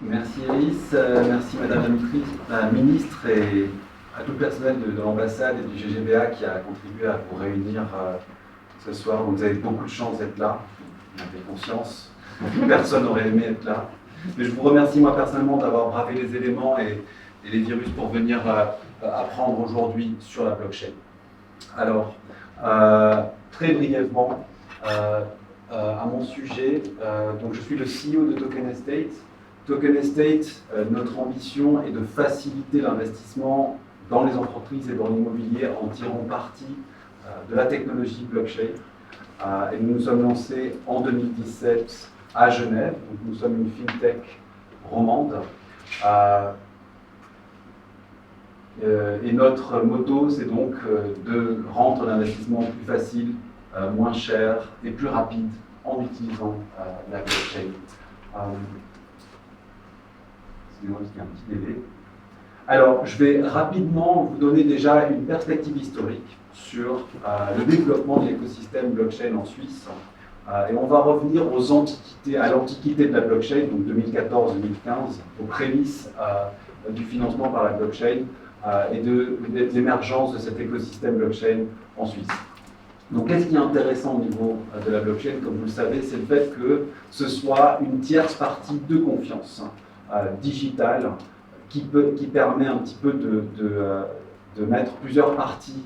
Merci Alice, merci Madame la Ministre et à tout le personnel de l'ambassade et du GGBA qui a contribué à vous réunir ce soir. Vous avez beaucoup de chance d'être là, j'en ai conscience. Personne n'aurait aimé être là. Mais je vous remercie moi personnellement d'avoir bravé les éléments et les virus pour venir apprendre aujourd'hui sur la blockchain. Alors, très brièvement, à mon sujet, donc je suis le CEO de Token Estate. Token Estate, notre ambition est de faciliter l'investissement dans les entreprises et dans l'immobilier en tirant parti de la technologie blockchain. Et nous nous sommes lancés en 2017 à Genève. Donc nous sommes une fintech romande. Et notre motto, c'est donc de rendre l'investissement plus facile, moins cher et plus rapide en utilisant la blockchain. Excusez-moi, parce qu'il y a un petit délai. Alors, je vais rapidement vous donner déjà une perspective historique sur le développement de l'écosystème blockchain en Suisse. Et on va revenir à l'antiquité de la blockchain, donc 2014-2015, aux prémices du financement par la blockchain et de l'émergence de cet écosystème blockchain en Suisse. Donc, qu'est-ce qui est intéressant au niveau de la blockchain, comme vous le savez, c'est le fait que ce soit une tierce partie de confiance digitale qui permet un petit peu de mettre plusieurs parties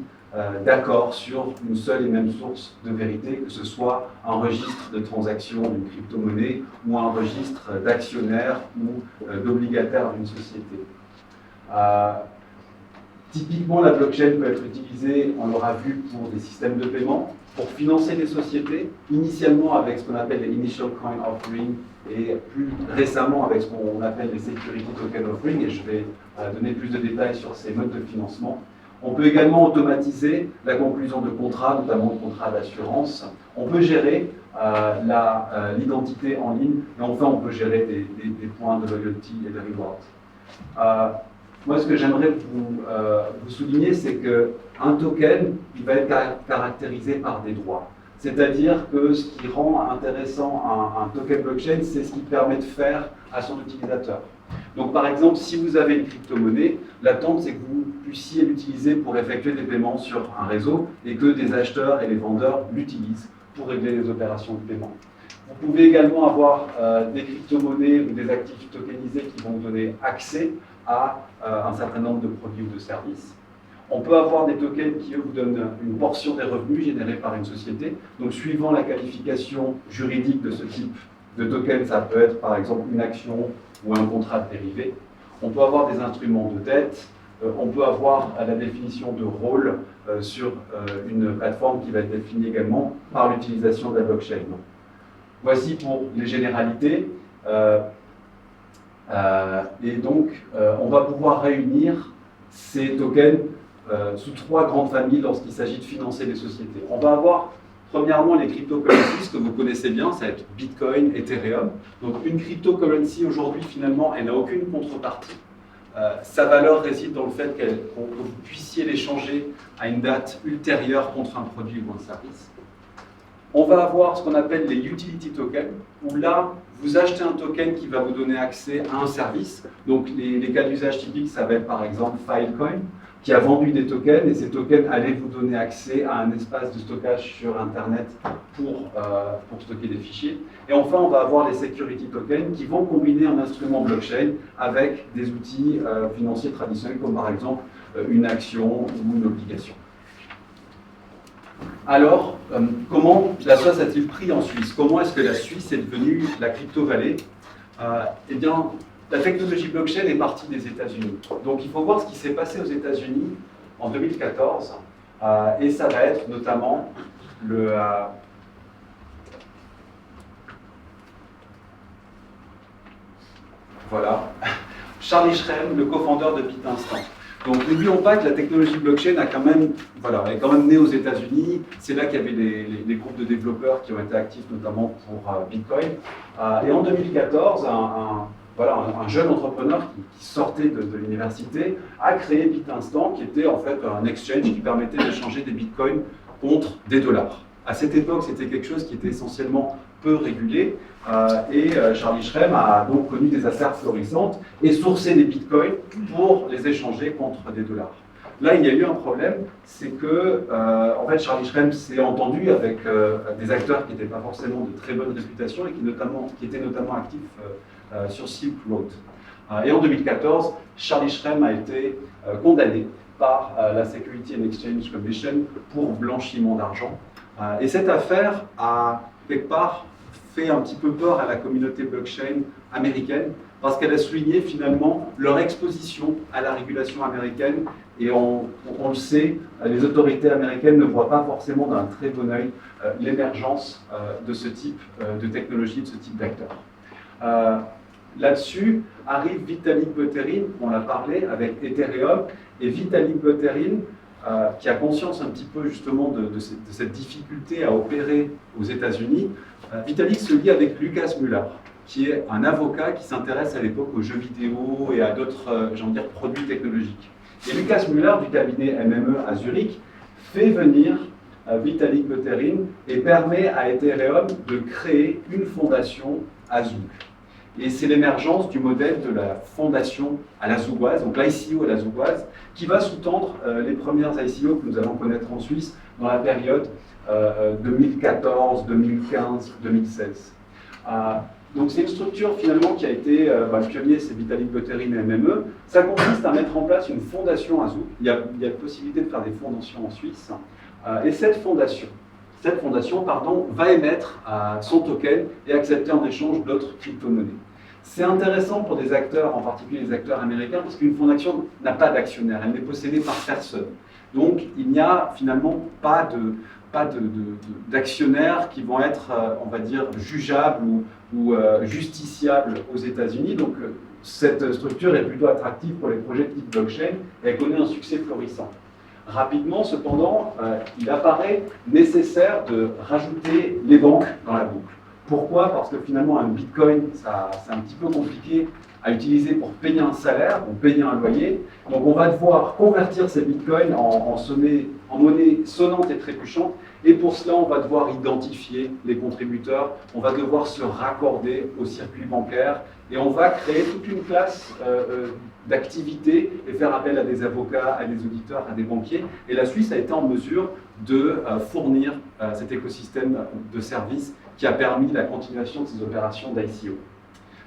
d'accord sur une seule et même source de vérité, que ce soit un registre de transaction d'une crypto-monnaie ou un registre d'actionnaires ou d'obligataires d'une société. Typiquement, la blockchain peut être utilisée, on l'aura vu, pour des systèmes de paiement, pour financer des sociétés, initialement avec ce qu'on appelle les Initial Coin Offering et plus récemment avec ce qu'on appelle les Security Token Offering, et je vais donner plus de détails sur ces modes de financement. On peut également automatiser la conclusion de contrats, notamment de contrats d'assurance. On peut gérer l'identité en ligne, et enfin on peut gérer des points de loyalty et de reward. Moi, ce que j'aimerais vous souligner, c'est qu'un token, il va être caractérisé par des droits. C'est-à-dire que ce qui rend intéressant un token blockchain, c'est ce qu'il permet de faire à son utilisateur. Donc, par exemple, si vous avez une crypto-monnaie, l'attente, c'est que vous puissiez l'utiliser pour effectuer des paiements sur un réseau et que des acheteurs et les vendeurs l'utilisent pour régler les opérations de paiement. Vous pouvez également avoir des crypto-monnaies ou des actifs tokenisés qui vont vous donner accès à un certain nombre de produits ou de services. On peut avoir des tokens qui, eux, vous donnent une portion des revenus générés par une société. Donc, suivant la qualification juridique de ce type de token, ça peut être, par exemple, une action ou un contrat de dérivé. On peut avoir des instruments de dette. On peut avoir la définition de rôle sur une plateforme qui va être définie également par l'utilisation de la blockchain. Donc, voici pour les généralités. Et donc, on va pouvoir réunir ces tokens sous trois grandes familles lorsqu'il s'agit de financer les sociétés. On va avoir, premièrement, les cryptocurrencies, que vous connaissez bien, ça va être Bitcoin, Ethereum. Donc, une cryptocurrency, aujourd'hui, finalement, elle n'a aucune contrepartie. Sa valeur réside dans le fait que vous puissiez l'échanger à une date ultérieure contre un produit ou un service. On va avoir ce qu'on appelle les utility tokens, où là, vous achetez un token qui va vous donner accès à un service. Donc, les cas d'usage typiques, ça va être par exemple Filecoin, qui a vendu des tokens, et ces tokens allaient vous donner accès à un espace de stockage sur Internet pour stocker des fichiers. Et enfin, on va avoir les security tokens qui vont combiner un instrument blockchain avec des outils financiers traditionnels, comme par exemple une action ou une obligation. Alors, comment la chose a-t-il pris en Suisse? Comment est-ce que la Suisse est devenue la crypto-vallée? Eh bien, la technologie blockchain est partie des États-Unis. Donc, il faut voir ce qui s'est passé aux États-Unis en 2014. Et ça va être notamment voilà, Charlie Shrem, le co-fondeur de BitInstant. Donc n'oublions pas que la technologie blockchain est quand même née aux États-Unis. C'est là qu'il y avait les groupes de développeurs qui ont été actifs, notamment pour Bitcoin. Et en 2014, un jeune entrepreneur qui sortait de l'université a créé BitInstant, qui était en fait un exchange qui permettait d'échanger des bitcoins contre des dollars. À cette époque, c'était quelque chose qui était essentiellement peu régulé. Charlie Shrem a donc connu des affaires florissantes et sourcé des bitcoins pour les échanger contre des dollars. Là, il y a eu un problème, c'est que en fait, Charlie Shrem s'est entendu avec des acteurs qui n'étaient pas forcément de très bonne réputation et qui étaient notamment actifs sur Silk Road. Et en 2014, Charlie Shrem a été condamné par la Security and Exchange Commission pour blanchiment d'argent. Et cette affaire a, quelque part, fait un petit peu peur à la communauté blockchain américaine parce qu'elle a souligné finalement leur exposition à la régulation américaine et on le sait, les autorités américaines ne voient pas forcément d'un très bon œil l'émergence de ce type de technologie, de ce type d'acteurs. Là-dessus arrive Vitalik Buterin, on l'a parlé, avec Ethereum, et Vitalik Buterin, qui a conscience un petit peu justement de cette difficulté à opérer aux États-Unis, Vitalik se lie avec Lucas Muller, qui est un avocat qui s'intéresse à l'époque aux jeux vidéo et à d'autres produits technologiques. Et Lucas Muller du cabinet MME à Zurich fait venir Vitalik Buterin et permet à Ethereum de créer une fondation à Zug. Et c'est l'émergence du modèle de la fondation à la zougoise, donc l'ICO à la zougoise, qui va sous-tendre les premières ICO que nous allons connaître en Suisse dans la période 2014, 2015, 2016. Donc c'est une structure finalement qui a été, le pionnier c'est Vitalik Buterin et MME. Ça consiste à mettre en place une fondation à Zug. Il y a possibilité de faire des fondations en Suisse. Et cette fondation va émettre son token et accepter en échange d'autres crypto-monnaies. C'est intéressant pour des acteurs, en particulier les acteurs américains, parce qu'une fondation n'a pas d'actionnaire, elle n'est possédée par personne. Donc il n'y a finalement pas d'actionnaires qui vont être, on va dire, jugeables ou justiciables aux États-Unis. Donc cette structure est plutôt attractive pour les projets de type blockchain et elle connaît un succès florissant. Rapidement, cependant, il apparaît nécessaire de rajouter les banques dans la boucle. Pourquoi? Parce que finalement, un bitcoin, c'est un petit peu compliqué à utiliser pour payer un salaire, pour payer un loyer. Donc on va devoir convertir ces bitcoins en monnaie sonnante et trébuchante. Et pour cela, on va devoir identifier les contributeurs, on va devoir se raccorder au circuit bancaire et on va créer toute une classe d'activités et faire appel à des avocats, à des auditeurs, à des banquiers. Et la Suisse a été en mesure de fournir cet écosystème de services qui a permis la continuation de ces opérations d'ICO.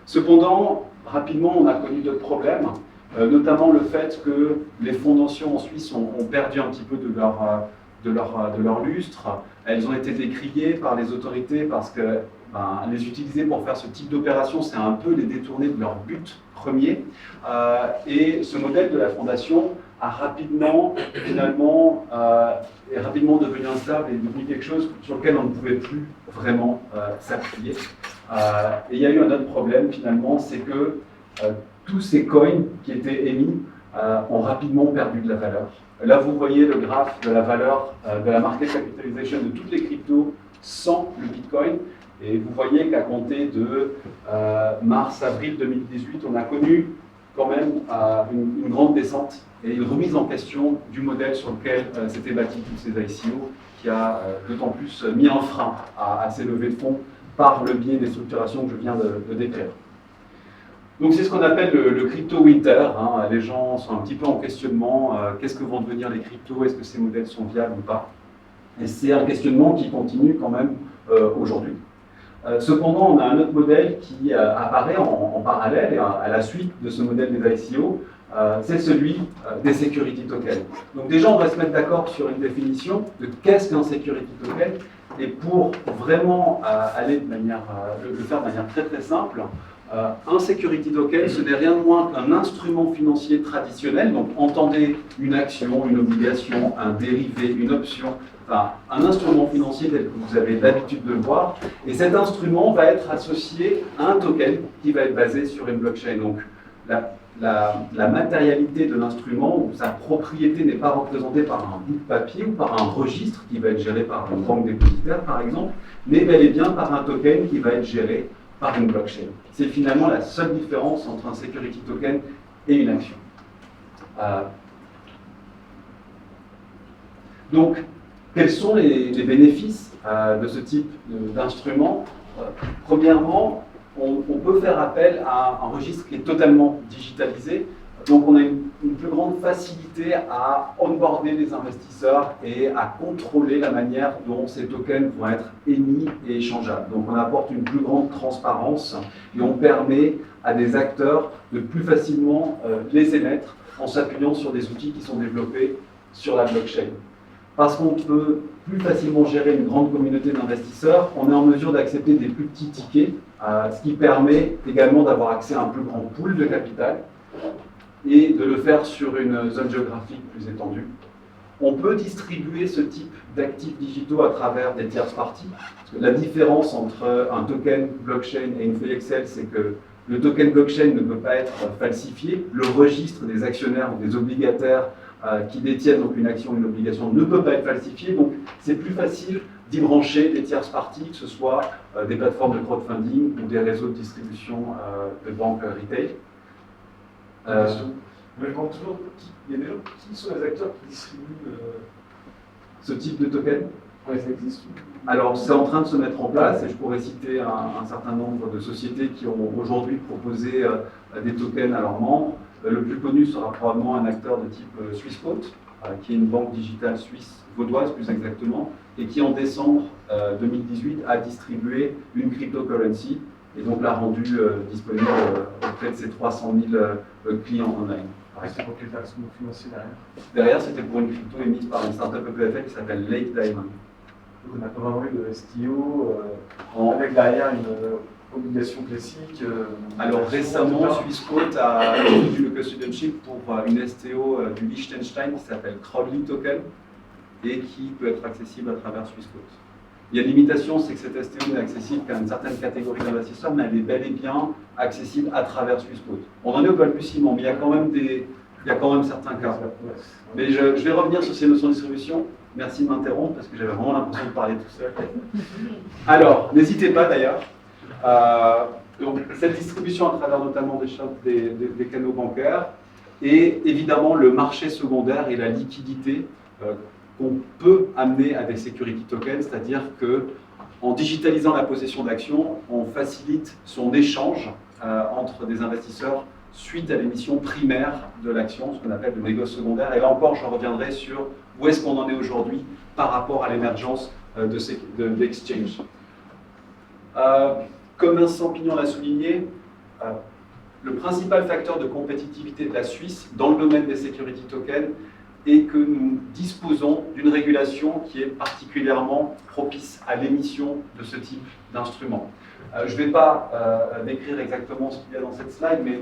Cependant, rapidement, on a connu d'autres problèmes, notamment le fait que les fondations en Suisse ont perdu un petit peu de leur lustre. Elles ont été décriées par les autorités parce que les utiliser pour faire ce type d'opération, c'est un peu les détourner de leur but premier. Et ce modèle de la fondation a rapidement devenu instable et devenu quelque chose sur lequel on ne pouvait plus vraiment s'appuyer. Et il y a eu un autre problème finalement, c'est que tous ces coins qui étaient émis ont rapidement perdu de la valeur. Là, vous voyez le graphe de la valeur de la market capitalization de toutes les cryptos sans le Bitcoin. Et vous voyez qu'à compter de mars-avril 2018, on a connu quand même une grande descente et une remise en question du modèle sur lequel s'étaient bâtis tous ces ICO, qui a d'autant plus mis un frein à ces levées de fonds par le biais des structurations que je viens de décrire. Donc c'est ce qu'on appelle le crypto winter. Les gens sont un petit peu en questionnement. Qu'est-ce que vont devenir les cryptos? Est-ce que ces modèles sont viables ou pas? Et c'est un questionnement qui continue quand même aujourd'hui. Cependant, on a un autre modèle qui apparaît en parallèle et à la suite de ce modèle des ICO, c'est celui des security tokens. Donc déjà, on va se mettre d'accord sur une définition de qu'est-ce qu'un security token. Et pour vraiment aller le faire de manière très très simple, un security token, ce n'est rien de moins qu'un instrument financier traditionnel, donc entendez une action, une obligation, un dérivé, une option, enfin, un instrument financier tel que vous avez l'habitude de le voir, et cet instrument va être associé à un token qui va être basé sur une blockchain. Donc la matérialité de l'instrument ou sa propriété n'est pas représentée par un bout de papier ou par un registre qui va être géré par une banque dépositaire par exemple, mais bel et bien par un token qui va être géré par une blockchain. C'est finalement la seule différence entre un security token et une action. Donc, quels sont les bénéfices de ce type d'instrument? Premièrement, on peut faire appel à un registre qui est totalement digitalisé. Donc on a une plus grande facilité à onboarder les investisseurs et à contrôler la manière dont ces tokens vont être émis et échangeables. Donc on apporte une plus grande transparence et on permet à des acteurs de plus facilement les émettre en s'appuyant sur des outils qui sont développés sur la blockchain. Parce qu'on peut plus facilement gérer une grande communauté d'investisseurs, on est en mesure d'accepter des plus petits tickets, ce qui permet également d'avoir accès à un plus grand pool de capital et de le faire sur une zone géographique plus étendue. On peut distribuer ce type d'actifs digitaux à travers des tierces parties. La différence entre un token blockchain et une feuille Excel, c'est que le token blockchain ne peut pas être falsifié. Le registre des actionnaires ou des obligataires qui détiennent donc une action ou une obligation ne peut pas être falsifié. Donc c'est plus facile d'y brancher des tierces parties, que ce soit des plateformes de crowdfunding ou des réseaux de distribution de banques retail. Je me demande toujours qui sont les acteurs qui distribuent ce type de token. Ouais, ça existe. Alors, c'est en train de se mettre en place et je pourrais citer un certain nombre de sociétés qui ont aujourd'hui proposé des tokens à leurs membres. Le plus connu sera probablement un acteur de type Swissquote, qui est une banque digitale suisse, vaudoise plus exactement, et qui en décembre 2018 a distribué une cryptocurrency et donc l'a rendue disponible auprès de ses 300 000 clients online. C'est pour quel instrument financier derrière? Derrière, c'était pour une crypto émise par une startup EPFL qui s'appelle Lake Diamond. Donc on n'a pas vraiment eu de STO avec derrière une obligation classique. Alors récemment, Swissquote a eu le custodianship pour une STO du Liechtenstein qui s'appelle Crowdly Token et qui peut être accessible à travers Swissquote. Il y a une limitation, c'est que cette STO n'est accessible qu'à une certaine catégorie d'investisseurs, mais elle est bel et bien accessible à travers Swissquote. On en est au balbutiement, mais il y a quand même certains cas. Mais je vais revenir sur ces notions de distribution. Merci de m'interrompre parce que j'avais vraiment l'impression de parler tout seul. Alors, n'hésitez pas d'ailleurs. Donc, cette distribution à travers notamment des canaux bancaires et évidemment le marché secondaire et la liquidité qu'on peut amener à des security tokens, c'est-à-dire que en digitalisant la possession d'actions, on facilite son échange entre des investisseurs suite à l'émission primaire de l'action, ce qu'on appelle le négoce secondaire. Et là encore, je reviendrai sur où est-ce qu'on en est aujourd'hui par rapport à l'émergence d'exchange. Comme Vincent Pignon l'a souligné, le principal facteur de compétitivité de la Suisse dans le domaine des security tokens est que nous disposons d'une régulation qui est particulièrement propice à l'émission de ce type d'instrument. Je ne vais pas décrire exactement ce qu'il y a dans cette slide, mais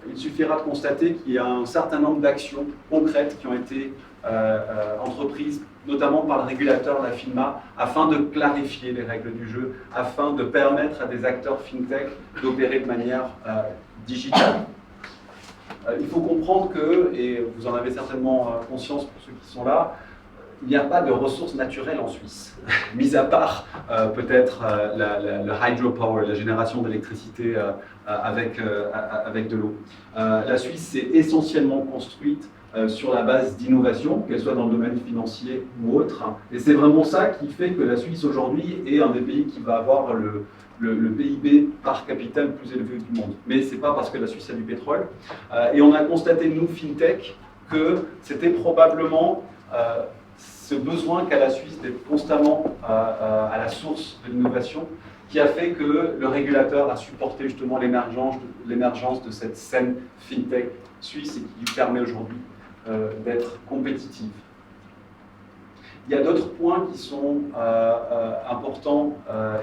il suffira de constater qu'il y a un certain nombre d'actions concrètes qui ont été entreprises, notamment par le régulateur, la FINMA, afin de clarifier les règles du jeu, afin de permettre à des acteurs fintech d'opérer de manière digitale. Il faut comprendre que, et vous en avez certainement conscience pour ceux qui sont là, il n'y a pas de ressources naturelles en Suisse, mis à part peut-être le hydropower, la génération d'électricité avec de l'eau. La Suisse s'est essentiellement construite sur la base d'innovation, qu'elle soit dans le domaine financier ou autre. Et c'est vraiment ça qui fait que la Suisse aujourd'hui est un des pays qui va avoir le PIB par capita le plus élevé du monde. Mais ce n'est pas parce que la Suisse a du pétrole. Et on a constaté, nous, FinTech, que c'était probablement ce besoin qu'a la Suisse d'être constamment à la source de l'innovation qui a fait que le régulateur a supporté justement l'émergence de cette scène FinTech suisse et qui lui permet aujourd'hui d'être compétitive. Il y a d'autres points qui sont importants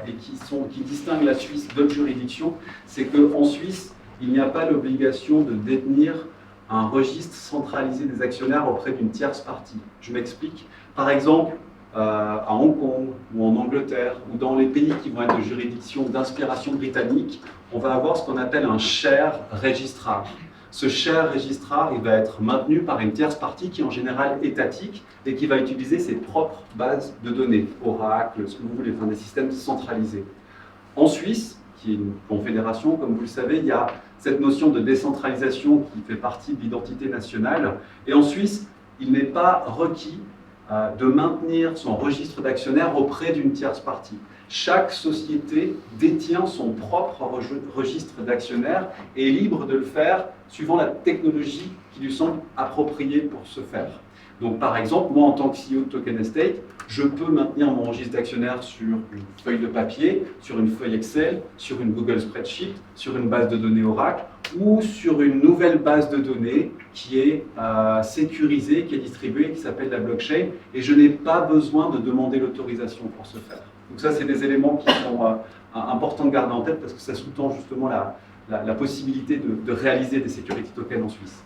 et qui distinguent la Suisse d'autres juridictions. C'est qu'en Suisse, il n'y a pas l'obligation de détenir un registre centralisé des actionnaires auprès d'une tierce partie. Je m'explique. Par exemple, à Hong Kong ou en Angleterre ou dans les pays qui vont être de juridiction d'inspiration britannique, on va avoir ce qu'on appelle un share registrar. Ce share registrar, il va être maintenu par une tierce partie qui est en général étatique et qui va utiliser ses propres bases de données, Oracle, ce que vous voulez, enfin des systèmes centralisés. En Suisse, qui est une confédération, comme vous le savez, il y a cette notion de décentralisation qui fait partie de l'identité nationale. Et en Suisse, il n'est pas requis de maintenir son registre d'actionnaires auprès d'une tierce partie. chaque société détient son propre registre d'actionnaires et est libre de le faire suivant la technologie qui lui semble appropriée pour ce faire. Donc par exemple, moi en tant que CEO de Token Estate, je peux maintenir mon registre d'actionnaires sur une feuille de papier, sur une feuille Excel, sur une Google Spreadsheet, sur une base de données Oracle ou sur une nouvelle base de données qui est sécurisée, qui est distribuée, qui s'appelle la blockchain, et je n'ai pas besoin de demander l'autorisation pour ce faire. Donc ça, c'est des éléments qui sont importants de garder en tête parce que ça sous-tend justement la possibilité de réaliser des security tokens en Suisse.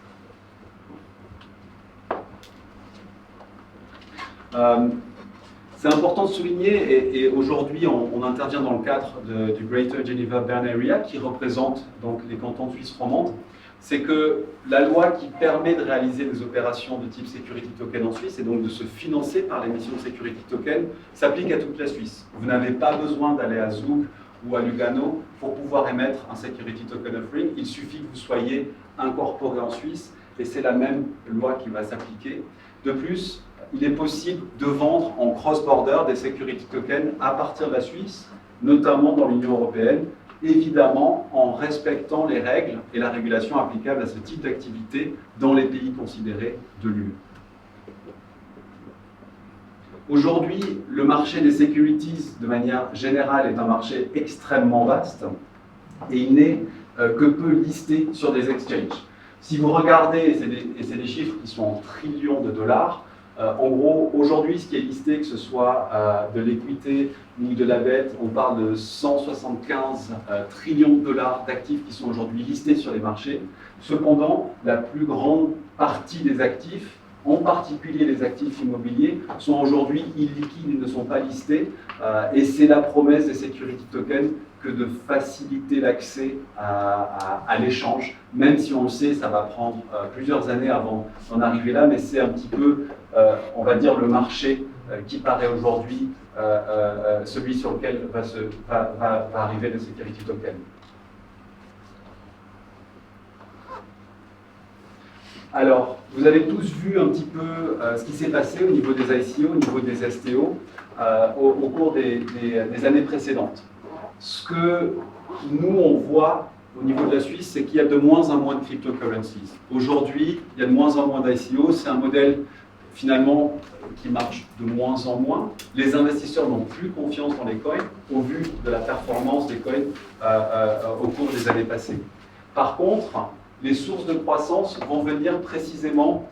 C'est important de souligner, et aujourd'hui on intervient dans le cadre du Greater Geneva Bern Area qui représente donc les cantons de Suisse romande, c'est que la loi qui permet de réaliser des opérations de type security token en Suisse et donc de se financer par l'émission de security token s'applique à toute la Suisse. Vous n'avez pas besoin d'aller à Zug ou à Lugano pour pouvoir émettre un security token offering, il suffit que vous soyez incorporé en Suisse et c'est la même loi qui va s'appliquer. De plus, il est possible de vendre en cross-border des security tokens à partir de la Suisse, notamment dans l'Union européenne, évidemment en respectant les règles et la régulation applicable à ce type d'activité dans les pays considérés de l'UE. Aujourd'hui, le marché des securities, de manière générale, est un marché extrêmement vaste et il n'est que peu listé sur des exchanges. Si vous regardez, et c'est des chiffres qui sont en trillions de dollars, en gros, aujourd'hui, ce qui est listé, que ce soit de l'équité ou de la dette, on parle de 175 trillions de dollars d'actifs qui sont aujourd'hui listés sur les marchés. Cependant, la plus grande partie des actifs, en particulier les actifs immobiliers, sont aujourd'hui illiquides, ils ne sont pas listés. Et c'est la promesse des security tokens que de faciliter l'accès à l'échange, même si on le sait, ça va prendre plusieurs années avant d'en arriver là, mais c'est un petit peu, on va dire, le marché qui paraît aujourd'hui celui sur lequel va arriver le security token. Alors, vous avez tous vu un petit peu ce qui s'est passé au niveau des ICO, au niveau des STO, au cours des années précédentes. Ce que nous, on voit au niveau de la Suisse, c'est qu'il y a de moins en moins de cryptocurrencies. Aujourd'hui, il y a de moins en moins d'ICO. C'est un modèle, finalement, qui marche de moins en moins. Les investisseurs n'ont plus confiance dans les coins au vu de la performance des coins au cours des années passées. Par contre, les sources de croissance vont venir précisément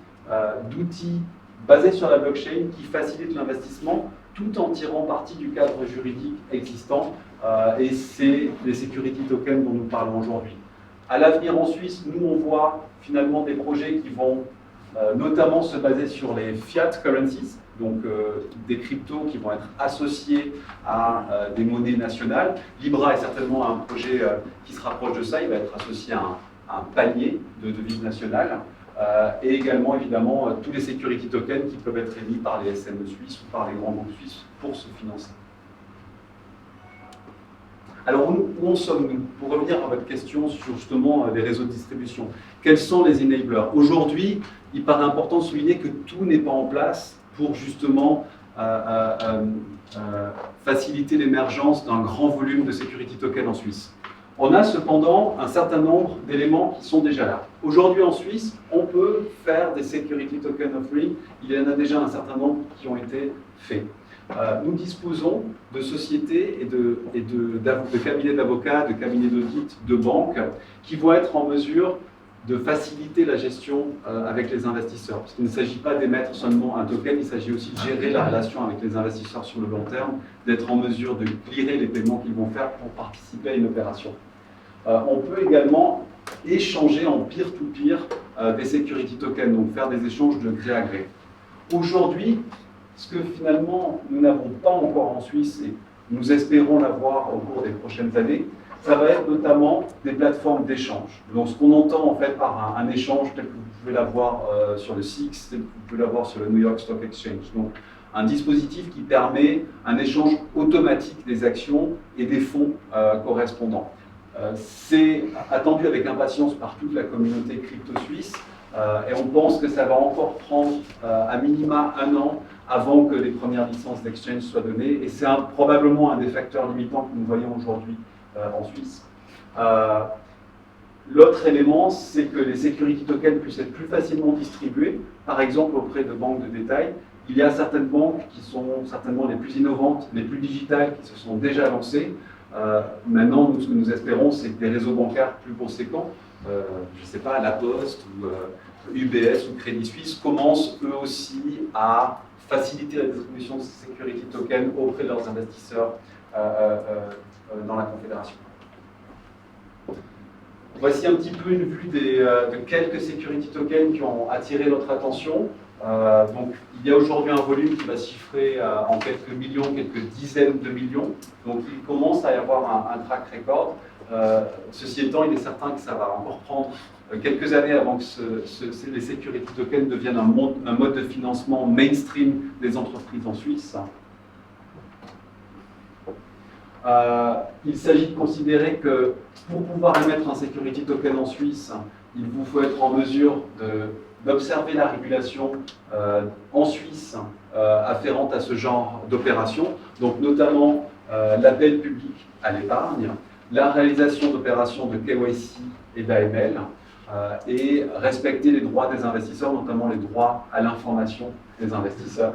d'outils basés sur la blockchain qui facilitent l'investissement tout en tirant parti du cadre juridique existant, et c'est les security tokens dont nous parlons aujourd'hui. À l'avenir en Suisse, nous on voit finalement des projets qui vont notamment se baser sur les fiat currencies, donc des cryptos qui vont être associés à des monnaies nationales. Libra est certainement un projet qui se rapproche de ça, il va être associé à un panier de devises nationales. Et également, évidemment, tous les security tokens qui peuvent être émis par les SME suisses ou par les grands groupes suisses pour se financer. Alors, où en sommes-nous? Pour revenir à votre question sur justement les réseaux de distribution, quels sont les enablers? Aujourd'hui, il paraît important de souligner que tout n'est pas en place pour justement faciliter l'émergence d'un grand volume de security tokens en Suisse. On a cependant un certain nombre d'éléments qui sont déjà là. Aujourd'hui en Suisse, on peut faire des security token offering. Il y en a déjà un certain nombre qui ont été faits. Nous disposons de sociétés et de cabinets d'avocats, de cabinets d'audit, de banques qui vont être en mesure de faciliter la gestion avec les investisseurs. Parce qu'il ne s'agit pas d'émettre seulement un token, il s'agit aussi de gérer la relation avec les investisseurs sur le long terme, d'être en mesure de clearer les paiements qu'ils vont faire pour participer à une opération. On peut également échanger en peer-to-peer des security tokens, donc faire des échanges de gré à gré. Aujourd'hui, ce que finalement nous n'avons pas encore en Suisse, et nous espérons l'avoir au cours des prochaines années, ça va être notamment des plateformes d'échange. Donc ce qu'on entend en fait par un échange tel que vous pouvez l'avoir sur le SIX, tel que vous pouvez l'avoir sur le New York Stock Exchange. Donc un dispositif qui permet un échange automatique des actions et des fonds correspondants. C'est attendu avec impatience par toute la communauté crypto suisse et on pense que ça va encore prendre à minima 1 an avant que les premières licences d'exchange soient données. Et c'est probablement un des facteurs limitants que nous voyons aujourd'hui en Suisse. L'autre élément, c'est que les security tokens puissent être plus facilement distribués, par exemple auprès de banques de détail. Il y a certaines banques qui sont certainement les plus innovantes, les plus digitales, qui se sont déjà lancées. Maintenant, ce que nous espérons, c'est que des réseaux bancaires plus conséquents, je ne sais pas, La Poste ou UBS ou Crédit Suisse, commencent eux aussi à faciliter la distribution de ces security tokens auprès de leurs investisseurs dans la Confédération. Voici un petit peu une vue de quelques security tokens qui ont attiré notre attention. Donc, il y a aujourd'hui un volume qui va se chiffrer en quelques millions, quelques dizaines de millions. Donc, il commence à y avoir un track record. Ceci étant, il est certain que ça va encore prendre quelques années avant que les security tokens deviennent un mode de financement mainstream des entreprises en Suisse. Il s'agit de considérer que pour pouvoir émettre un security token en Suisse, il vous faut être en mesure d'observer la régulation en Suisse afférente à ce genre d'opération, donc notamment l'appel public à l'épargne, la réalisation d'opérations de KYC et d'AML, et respecter les droits des investisseurs, notamment les droits à l'information des investisseurs.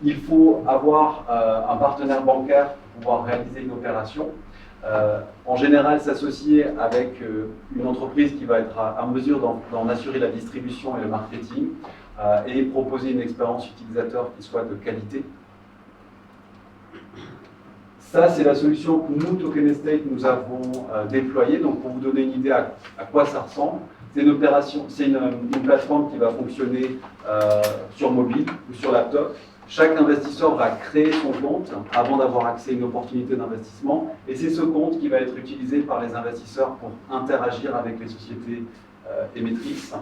Il faut avoir un partenaire bancaire pour pouvoir réaliser une opération. En général, s'associer avec une entreprise qui va être en mesure d'en assurer la distribution et le marketing et proposer une expérience utilisateur qui soit de qualité. Ça, c'est la solution que nous, Token Estate, nous avons déployée. Donc, pour vous donner une idée à quoi ça ressemble, c'est une opération, c'est une plateforme qui va fonctionner sur mobile ou sur laptop. Chaque investisseur va créer son compte avant d'avoir accès à une opportunité d'investissement, et c'est ce compte qui va être utilisé par les investisseurs pour interagir avec les sociétés émettrices.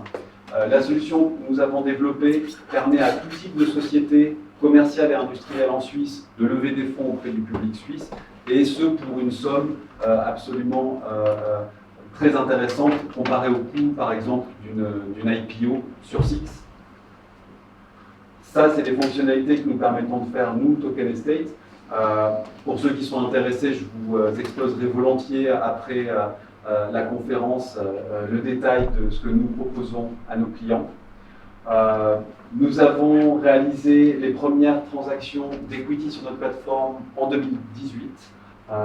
La solution que nous avons développée permet à tout type de société commerciale et industrielle en Suisse de lever des fonds auprès du public suisse, et ce pour une somme absolument très intéressante comparée au coût, par exemple, d'une IPO sur SIX. Ça, c'est les fonctionnalités que nous permettons de faire, nous, Token Estate. Pour ceux qui sont intéressés, je vous exposerai volontiers après la conférence le détail de ce que nous proposons à nos clients. Nous avons réalisé les premières transactions d'equity sur notre plateforme en 2018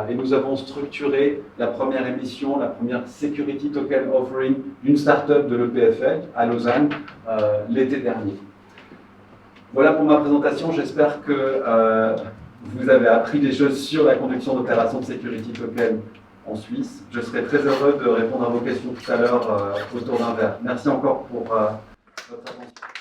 et nous avons structuré la première émission, la première Security Token Offering d'une start-up de l'EPFL à Lausanne l'été dernier. Voilà pour ma présentation, j'espère que vous avez appris des choses sur la conduction d'opérations de Security Token en Suisse. Je serai très heureux de répondre à vos questions tout à l'heure autour d'un verre. Merci encore pour votre attention.